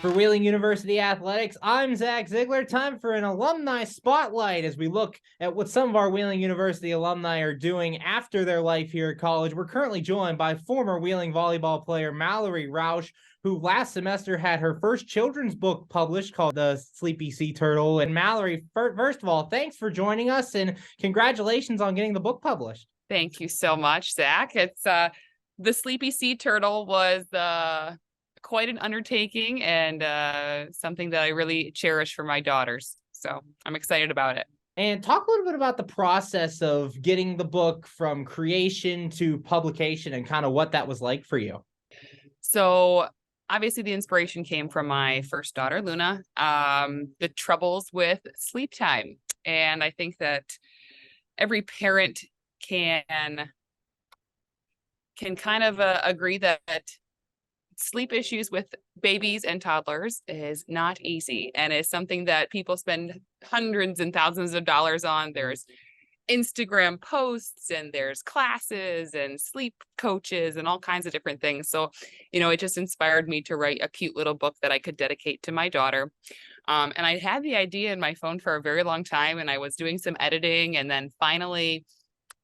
For Wheeling University Athletics, I'm Zach Ziegler. Time for an alumni spotlight as we look at what some of our Wheeling University alumni are doing after their life here at college. We're currently joined by former Wheeling volleyball player Mallorie Rauch, who last semester had her first children's book published called The Sleepy Sea Turtle. And Mallorie, first of all, thanks for joining us and congratulations on getting the book published. Thank you so much, Zach. It's The Sleepy Sea Turtle was quite an undertaking and something that I really cherish for my daughters. So I'm excited about it. And talk a little bit about the process of getting the book from creation to publication and kind of what that was like for you. So obviously the inspiration came from my first daughter, Luna, the troubles with sleep time. And I think that every parent can kind of agree that sleep issues with babies and toddlers is not easy and is something that people spend hundreds and thousands of dollars on. There's Instagram posts and there's classes and sleep coaches and all kinds of different things. So, it just inspired me to write a cute little book that I could dedicate to my daughter. And I had the idea in my phone for a very long time, and I was doing some editing. And then finally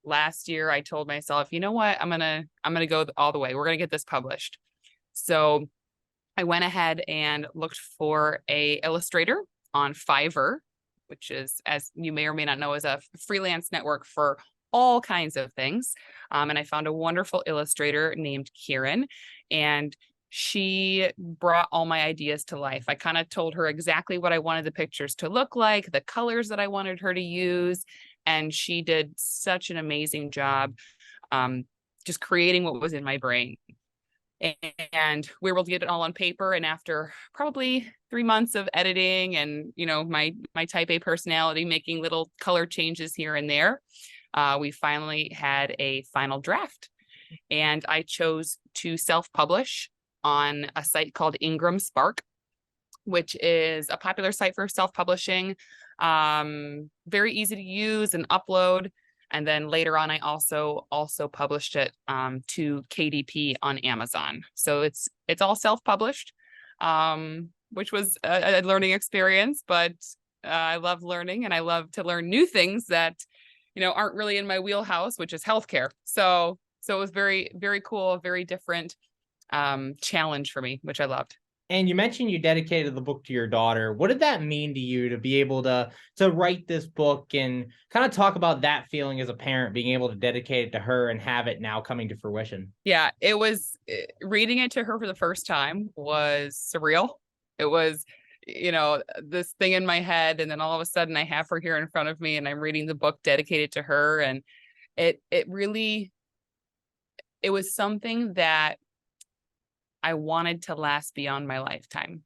last year, I told myself, you know what, I'm going to go all the way. We're going to get this published. So I went ahead and looked for a illustrator on Fiverr, which is, as you may or may not know, is a freelance network for all kinds of things. And I found a wonderful illustrator named Kieran, and she brought all my ideas to life. I kind of told her exactly what I wanted the pictures to look like, the colors that I wanted her to use, and she did such an amazing job just creating what was in my brain. And we were able to get it all on paper. And after probably 3 months of editing and, my type A personality, making little color changes here and there, we finally had a final draft. And I chose to self-publish on a site called Ingram Spark, which is a popular site for self-publishing, very easy to use and upload. And then later on, I also published it to KDP on Amazon. So it's all self-published, which was a learning experience. But I love learning, and I love to learn new things that aren't really in my wheelhouse, which is healthcare. So it was very, very cool, very different challenge for me, which I loved. And you mentioned you dedicated the book to your daughter. What did that mean to you to be able to write this book and kind of talk about that feeling as a parent, being able to dedicate it to her and have it now coming to fruition? Yeah, it was, reading it to her for the first time was surreal. It was, this thing in my head, and then all of a sudden I have her here in front of me and I'm reading the book dedicated to her. And it was something that I wanted to last beyond my lifetime.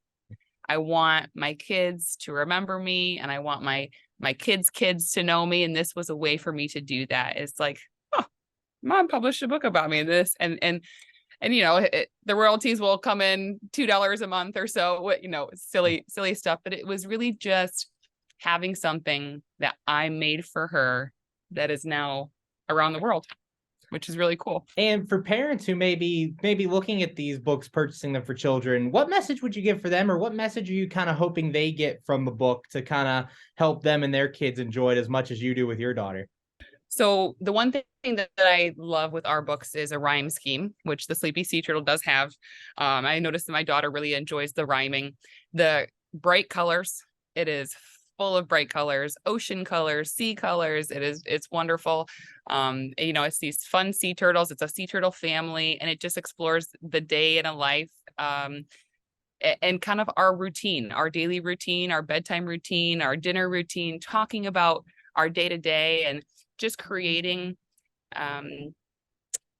I want my kids to remember me, and I want my kids' kids to know me. And this was a way for me to do that. It's like, oh, Mom published a book about me, and this, and the royalties will come in $2 a month or so, silly stuff. But it was really just having something that I made for her that is now around the world, which is really cool. And for parents who may be looking at these books, purchasing them for children, what message would you give for them, or what message are you kind of hoping they get from the book to kind of help them and their kids enjoy it as much as you do with your daughter? So the one thing that I love with our books is a rhyme scheme, which the Sleepy Sea Turtle does have. I noticed that my daughter really enjoys the rhyming. The bright colors, it is full of bright colors, ocean colors, sea colors. It's wonderful. It's these fun sea turtles. It's a sea turtle family, and it just explores the day in a life, and kind of our routine, our daily routine, our bedtime routine, our dinner routine, talking about our day to day, and just creating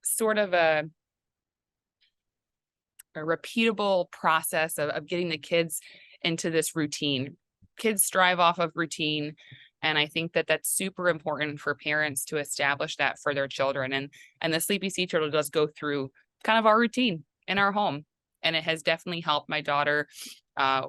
sort of a repeatable process of getting the kids into this routine. Kids strive off of routine. And I think that that's super important for parents to establish that for their children. And the Sleepy Sea Turtle does go through kind of our routine in our home. And it has definitely helped my daughter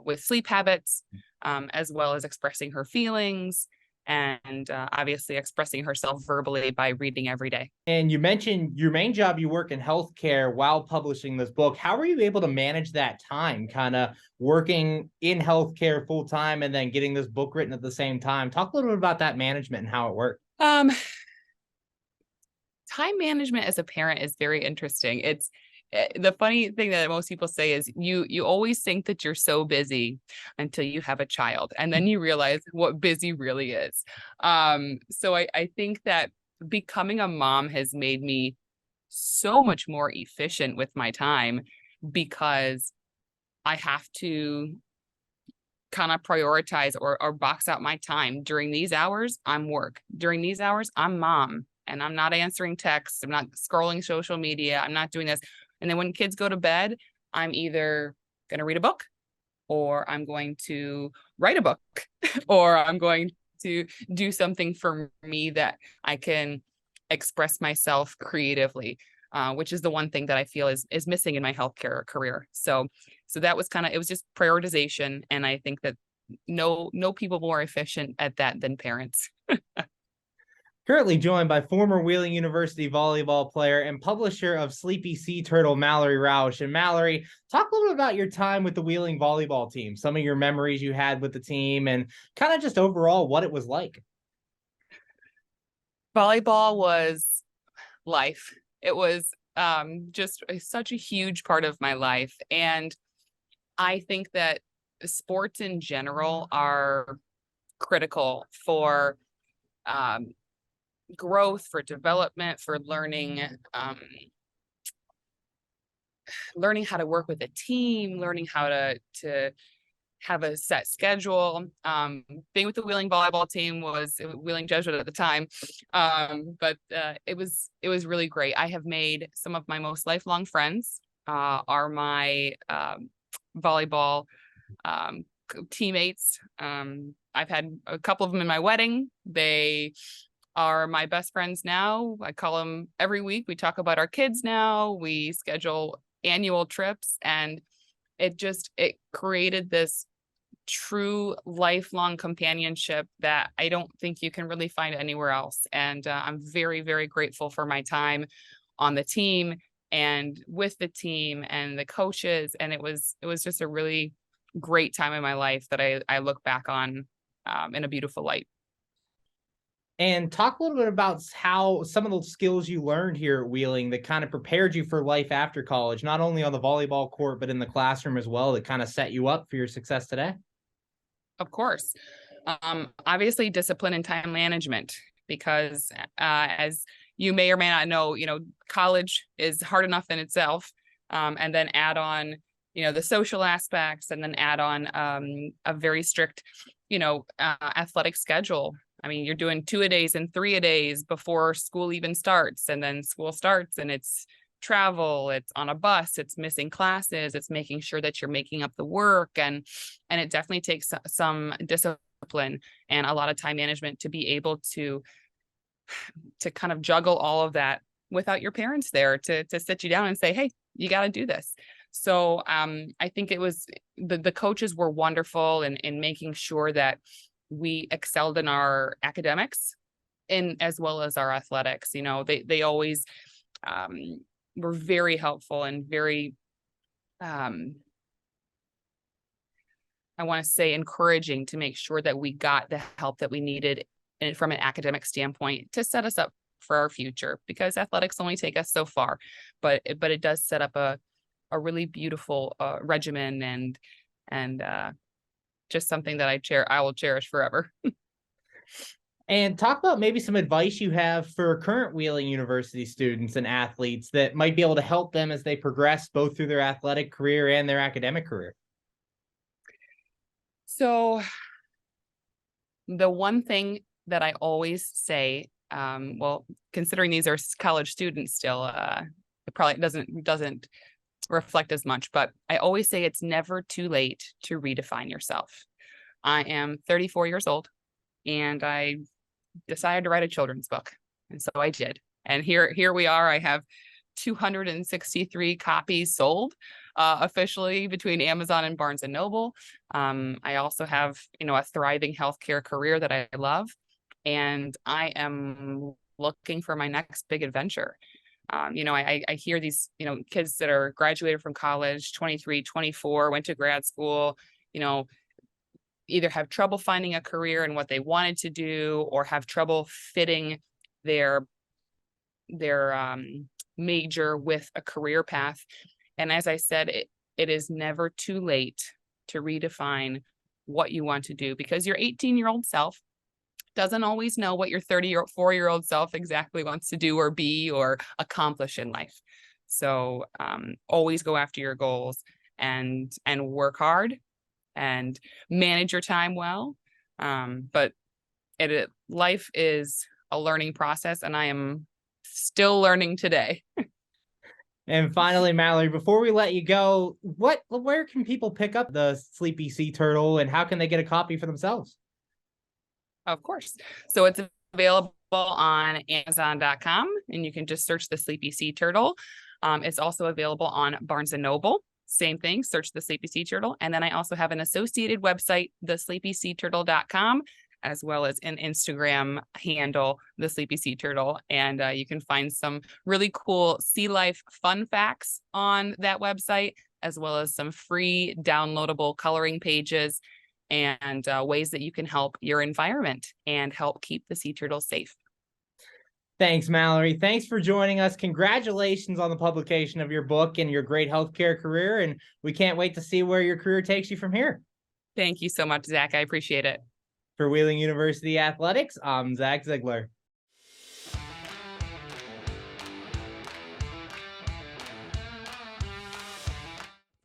with sleep habits, as well as expressing her feelings and obviously expressing herself verbally by reading every day. And you mentioned your main job, you work in healthcare while publishing this book. How were you able to manage that time, kind of working in healthcare full time and then getting this book written at the same time? Talk a little bit about that management and how it worked. Time management as a parent is very interesting. It's the funny thing that most people say is you always think that you're so busy until you have a child, and then you realize what busy really is. So I think that becoming a mom has made me so much more efficient with my time, because I have to kind of prioritize or box out my time. During these hours, I'm work. During these hours, I'm mom, and I'm not answering texts. I'm not scrolling social media. I'm not doing this. And then when kids go to bed, I'm either going to read a book, or I'm going to write a book, or I'm going to do something for me that I can express myself creatively, which is the one thing that I feel is missing in my healthcare career. So that was it was just prioritization. And I think that no people more efficient at that than parents. Currently joined by former Wheeling University volleyball player and publisher of Sleepy Sea Turtle, Mallorie Rauch. And Mallorie, talk a little bit about your time with the Wheeling volleyball team, some of your memories you had with the team, and kind of just overall what it was like. Volleyball was life. It was just such a huge part of my life. And I think that sports in general are critical for growth, for development, for learning how to work with a team, learning how to have a set schedule. Being with the Wheeling volleyball team was Wheeling Jesuit at the time, but it was really great. I have made some of my most lifelong friends are my volleyball teammates. I've had a couple of them in my wedding. They are my best friends now. I call them every week. We talk about our kids now. We schedule annual trips, and it created this true lifelong companionship that I don't think you can really find anywhere else. And I'm very, very grateful for my time on the team and with the team and the coaches. And it was just a really great time in my life that I look back on in a beautiful light. And talk a little bit about how some of those skills you learned here at Wheeling that kind of prepared you for life after college, not only on the volleyball court, but in the classroom as well, that kind of set you up for your success today. Of course. Obviously discipline and time management, because as you may or may not know, college is hard enough in itself. And then add on, the social aspects, and then add on a very strict, athletic schedule. I mean, you're doing 2-a-days and 3-a-days before school even starts. And then school starts and it's travel, it's on a bus, it's missing classes, it's making sure that you're making up the work. And it definitely takes some discipline and a lot of time management to be able to kind of juggle all of that without your parents there to sit you down and say, hey, you got to do this. So I think it was the coaches were wonderful in making sure that we excelled in our academics and as well as our athletics. They always were very helpful and very, I want to say, encouraging to make sure that we got the help that we needed from an academic standpoint to set us up for our future, because athletics only take us so far, but it does set up a really beautiful regimen and just something that I will cherish forever. And talk about maybe some advice you have for current Wheeling University students and athletes that might be able to help them as they progress both through their athletic career and their academic career. So the one thing that I always say, considering these are college students still, it probably doesn't reflect as much, but I always say it's never too late to redefine yourself. I am 34 years old and I decided to write a children's book. And so I did. And here we are. I have 263 copies sold officially between Amazon and Barnes and Noble. I also have, a thriving healthcare career that I love. and I am looking for my next big adventure. I hear these, kids that are graduated from college, 23, 24, went to grad school, either have trouble finding a career in what they wanted to do, or have trouble fitting their major with a career path. And as I said, it is never too late to redefine what you want to do, because your 18-year-old self doesn't always know what your 34-year-old self exactly wants to do or be or accomplish in life. So always go after your goals and work hard and manage your time well. But life is a learning process, and I am still learning today. And finally, Mallorie, before we let you go, where can people pick up the Sleepy Sea Turtle, and how can they get a copy for themselves? Of course. So it's available on Amazon.com, and you can just search the Sleepy Sea Turtle. It's also available on Barnes & Noble. Same thing, search the Sleepy Sea Turtle. And then I also have an associated website, thesleepyseaturtle.com, as well as an Instagram handle, the Sleepy Sea Turtle. And you can find some really cool sea life fun facts on that website, as well as some free downloadable coloring pages and ways that you can help your environment and help keep the sea turtles safe. Thanks, Mallorie. Thanks for joining us. Congratulations on the publication of your book and your great healthcare career. And we can't wait to see where your career takes you from here. Thank you so much, Zach. I appreciate it. For Wheeling University Athletics, I'm Zach Ziegler.